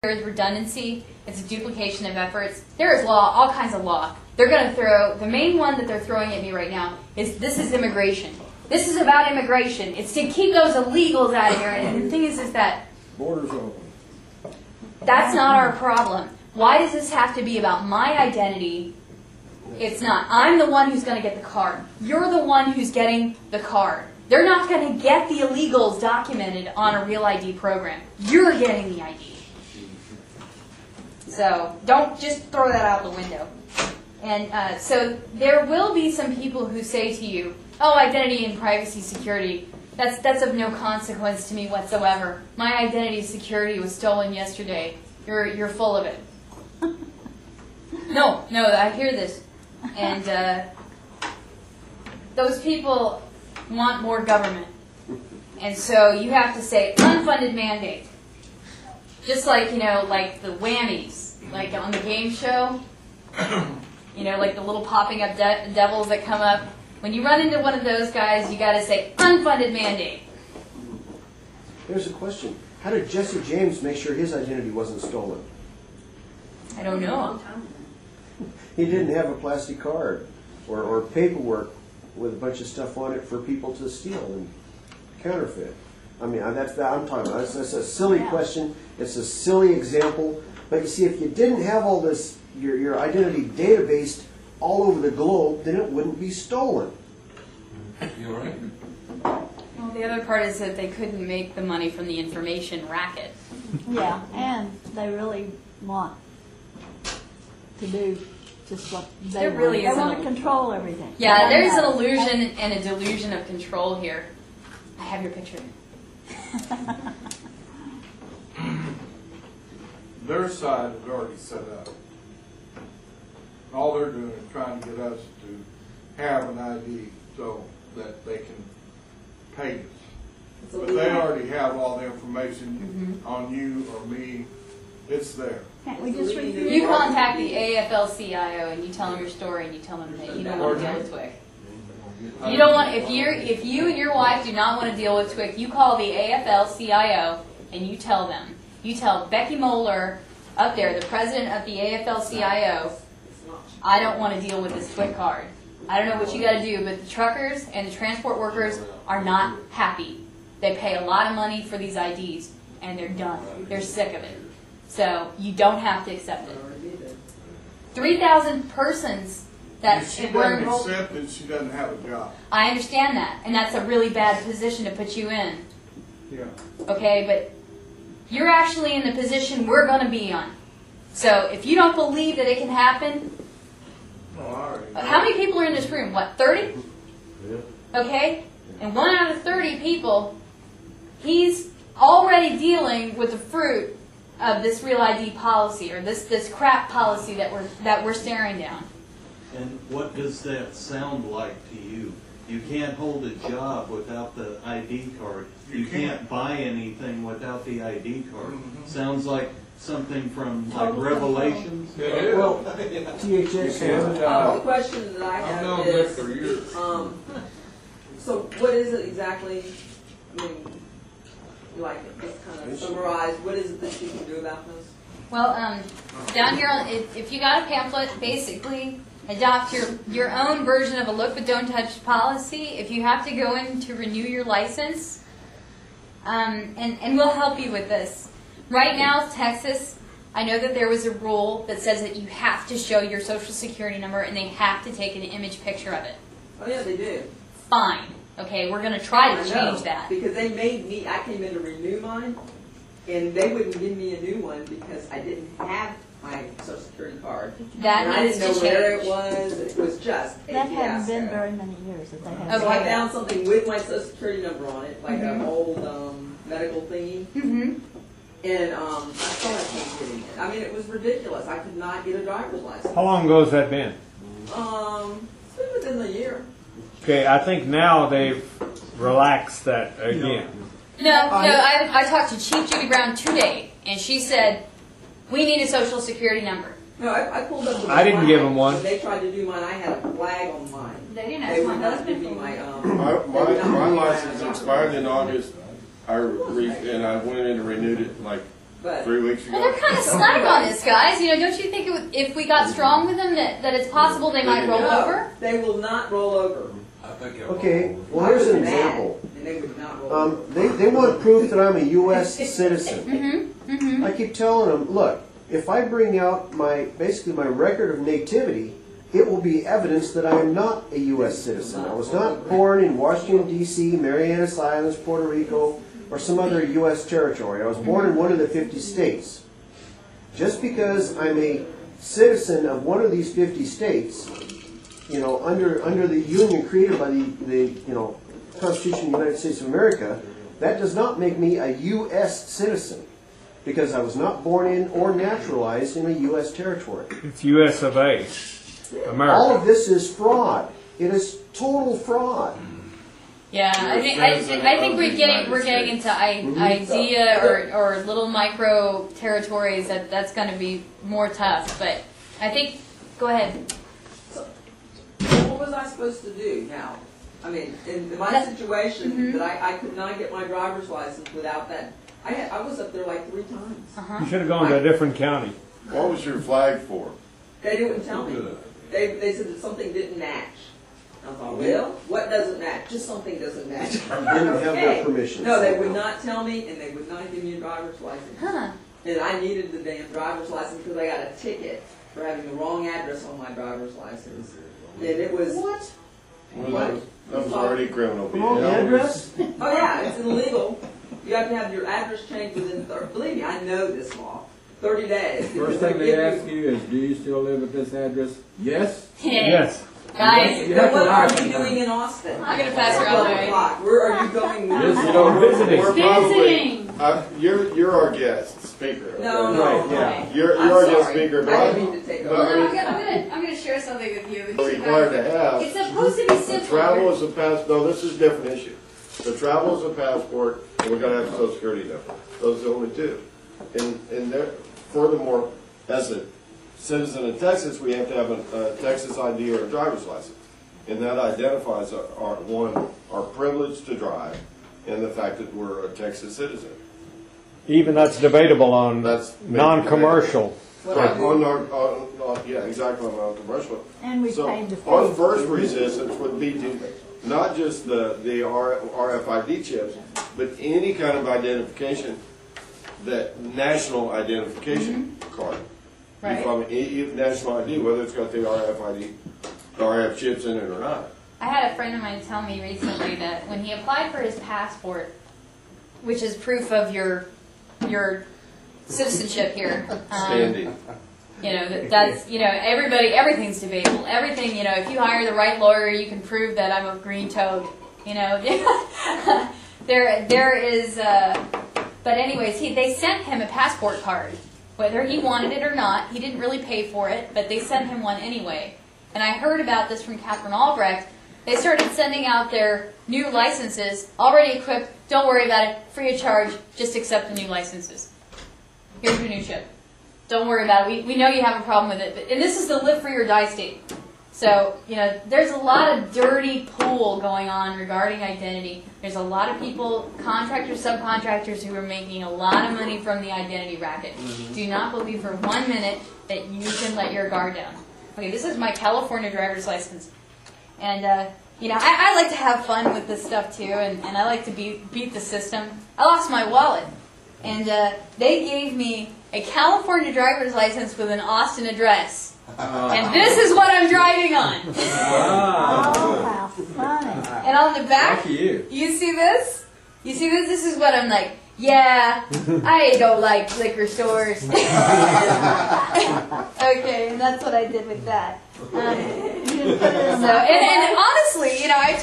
There's redundancy. It's a duplication of efforts. There is law, all kinds of law. They're going to throw, the main one that they're throwing at me right now is this is immigration. This is about immigration. It's to keep those illegals out of here. And the thing is that borders open. That's not our problem. Why does this have to be about my identity? It's not. I'm the one who's going to get the card. You're the one who's getting the card. They're not going to get the illegals documented on a real ID program. You're getting the ID. So don't just throw that out the window. And so there will be some people who say to you, oh, identity and privacy security, that's of no consequence to me whatsoever. My identity security was stolen yesterday. You're full of it. No, I hear this. And those people want more government. And so you have to say unfunded mandate. Just like, like the whammies, like on the game show, like the little popping up devils that come up. When you run into one of those guys, you got to say unfunded mandate. Here's a question. How did Jesse James make sure his identity wasn't stolen? I don't know. He didn't have a plastic card or paperwork with a bunch of stuff on it for people to steal and counterfeit. I mean, that's what I'm talking about. That's a silly question. It's a silly example. But you see, if you didn't have all this, your identity database all over the globe, then it wouldn't be stolen. You're right. Well, the other part is that they couldn't make the money from the information racket. Yeah, and they really want to do just what they want. Really they want to control everything. Yeah, there's an illusion and a delusion of control here. I have your picture. Their side is already set up. All they're doing is trying to get us to have an ID so that they can pay us. But they already have all the information on you or me. It's there. Can't we just review? You contact the AFL-CIO and you tell them your story and you tell them that you don't want to deal with TWIC. You don't want if you and your wife do not want to deal with TWIC, you call the AFL-CIO and you tell them. You tell Becky Moeller up there, the president of the AFL-CIO, I don't want to deal with this TWIC card. I don't know what you got to do, but the truckers and the transport workers are not happy. They pay a lot of money for these IDs and they're done. They're sick of it. So you don't have to accept it. 3,000 persons that were enrolled. If she doesn't accept it, she doesn't have a job. I understand that, and that's a really bad position to put you in. Yeah. Okay, but you're actually in the position we're going to be on. So if you don't believe that it can happen, how many people are in this room? What, 30? Yeah. Okay, and 1 out of 30 people, he's already dealing with the fruit of this Real ID policy or this crap policy that we're staring down. And what does that sound like to you? You can't hold a job without the ID card. You can't buy anything without the ID card. Sounds like something from like Revelations. Yeah. Well, THX. The question that I I've have known is, this for years. so what is it exactly? I mean, like just kind of summarize. What is it that you can do about this? Well, down here, if you got a pamphlet, basically adopt your own version of a look but don't touch policy. If you have to go in to renew your license, and we'll help you with this. Right now, Texas, I know that there was a rule that says that you have to show your social security number and they have to take an image picture of it. Oh yeah, they do. Fine. Okay, we're going to try to change that. Because they made me, I came in to renew mine, and they wouldn't give me a new one because I didn't have my social security card. That and needs I didn't to know where change. it was. It was just a That hadn't fiasco. been very many years that they had. So I found something with my social security number on it, like an old medical thingy. Mm-hmm. And I started getting it. I mean, it was ridiculous. I could not get a driver's license. How long ago has that been? It's been within the year. Okay, I think now they've relaxed that again. No, I talked to Chief Judy Brown today, and she said, we need a social security number. No, I pulled up the I didn't flag. give them one. When they tried to do mine, I had a flag on mine. They didn't They would not give me my My license expired in August. And I went in and renewed it like but 3 weeks ago. Well, they're kind of slack on this, guys. You know, don't you think if we got strong with them that it's possible they might roll over? they will not roll over. Okay, well, here's an example. And they would not roll over. They want proof that I'm a U.S. citizen. Mm-hmm. I keep telling them, look, if I bring out basically my record of nativity, it will be evidence that I am not a U.S. citizen. I was not born in Washington, D.C., Marianas Islands, Puerto Rico, or some other U.S. territory. I was born in one of the 50 states. Just because I'm a citizen of one of these 50 states, you know, under the union created by the Constitution of the United States of America, that does not make me a U.S. citizen, because I was not born in or naturalized in a U.S. territory. It's U.S. of A. America. All of this is fraud. It is total fraud. Yeah, I think we're getting into idea or little micro territories that's going to be more tough. But I think, go ahead. So, what was I supposed to do now? I mean, in my situation, that I could not get my driver's license without that. I was up there like 3 times. You should have gone to a different county. What was your flag for? They didn't tell me. They said that something didn't match. I thought, well, what doesn't match? Just something doesn't match. Didn't have their permission. No, they would not tell me, and they would not give me a driver's license. Huh. And I needed the damn driver's license because I got a ticket for having the wrong address on my driver's license. And it was... What? Well, that was already criminal. Wrong address? Oh yeah, it's illegal. You have to have your address changed within, believe me, I know this law, 30 days. First thing they ask you is, do you still live at this address? Yes? Yes. Guys, You have to What lie are to you them. doing in Austin? I'm going to pass her on the way. Where are you going now? Visiting. We're probably, Visiting. you're our guest speaker. okay? No, Right, no. yeah. You're I'm our guest sorry. speaker, I but didn't mean to take but over. Well, I'm gonna share something with you. we're required to have. It's supposed to be The simple. travel is a pass. No, this is a different issue. The travel is a passport, and we're going to have a Social Security number. Those are the only two. And there, furthermore, as a citizen of Texas, we have to have a Texas ID or a driver's license, and that identifies our privilege to drive, and the fact that we're a Texas citizen. Even that's debatable on That's non-commercial. Right, yeah, exactly, on non-commercial. And we So paid the fee. our first resistance would be to not just the RFID chips, but any kind of identification, that national identification card. Right. You follow me? National ID, whether it's got the RF chips in it or not. I had a friend of mine tell me recently that when he applied for his passport, which is proof of your citizenship here, Standing. you know, that's, you know, everything's debatable. Everything, you know, if you hire the right lawyer, you can prove that I'm a green toad, you know. there is, but anyways, they sent him a passport card. Whether he wanted it or not, he didn't really pay for it, but they sent him one anyway. And I heard about this from Catherine Albrecht. They started sending out their new licenses, already equipped, don't worry about it, free of charge, just accept the new licenses. Here's your new chip. Don't worry about it. We know you have a problem with it. And this is the live free or die state. So, you know, there's a lot of dirty pool going on regarding identity. There's a lot of people, contractors, subcontractors, who are making a lot of money from the identity racket. Do not believe for 1 minute that you can let your guard down. Okay, this is my California driver's license. And, you know, I like to have fun with this stuff too, and I like to beat the system. I lost my wallet. And they gave me a California driver's license with an Austin address. And this is what I'm driving on. Oh, how funny. And on the back, Lucky you. see this? You see this? This is what I'm like. Yeah, I don't like liquor stores. Okay, and that's what I did with that. And honestly, you know, I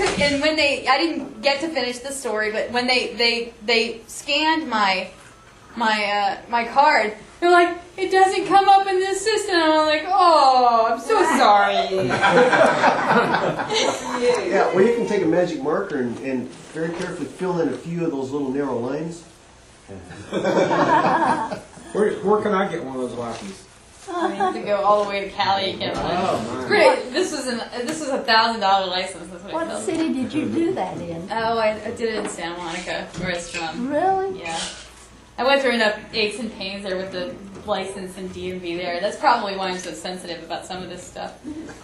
didn't get to finish the story, but when they scanned my card, they're like, it doesn't come up in this system. And I'm like, oh, I'm so sorry. Yeah, well, you can take a magic marker and very carefully fill in a few of those little narrow lines. Where can I get one of those licenses? I have to go all the way to Cali to get one. Oh, my. Great. This was $1,000 license. That's what it What cost. city did you do that in? Oh, I did it in Santa Monica, where it's from. Really? Yeah. I went through enough aches and pains there with the license and DMV there. That's probably why I'm so sensitive about some of this stuff.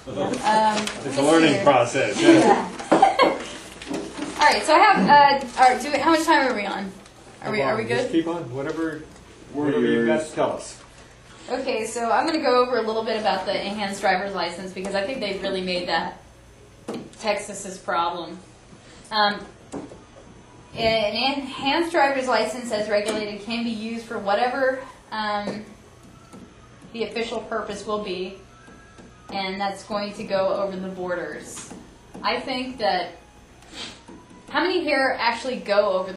It's a learning process. Yeah. All right, so I have. All right, how much time are we on? Are we Just good? keep on. Whatever you've got to tell us. Okay, so I'm going to go over a little bit about the enhanced driver's license because I think they've really made that Texas's problem. An enhanced driver's license, as regulated, can be used for whatever the official purpose will be, and that's going to go over the borders. I think that how many here actually go over